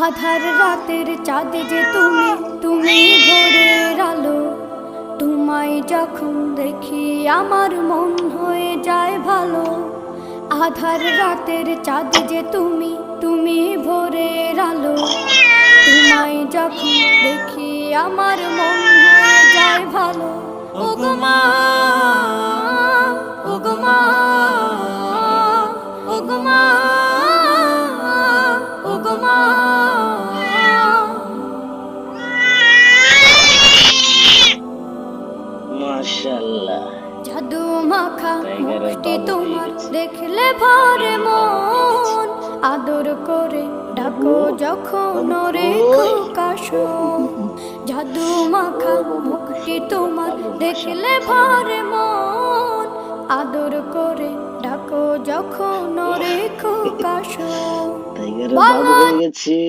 আধার রাতের চাঁদ যে তুমি, তুমি ভোরের আলো। তোমায় যখন দেখি আমার মন হয়ে যায় ভালো। আধার রাতের চাঁদ যে তুমি, তুমি ভোরের আলো। তোমায় যখন দেখি আমার মন হয়ে যায় ভালো। ওগো মা, ওগো মা, ওগো মা, ওগো মা। মাশাআল্লাহ, জাদু মাখা মুখটি তোমার দেখলে ভরে মন। আদর করে ডাকো যখন রে খোকাশো। জাদু মাখা মুখটি তোমার দেখলে ভরে মন। আদর করে ডাকো যখন রে খোকাশো। টাইগারের বাবু হয়ে গেছে।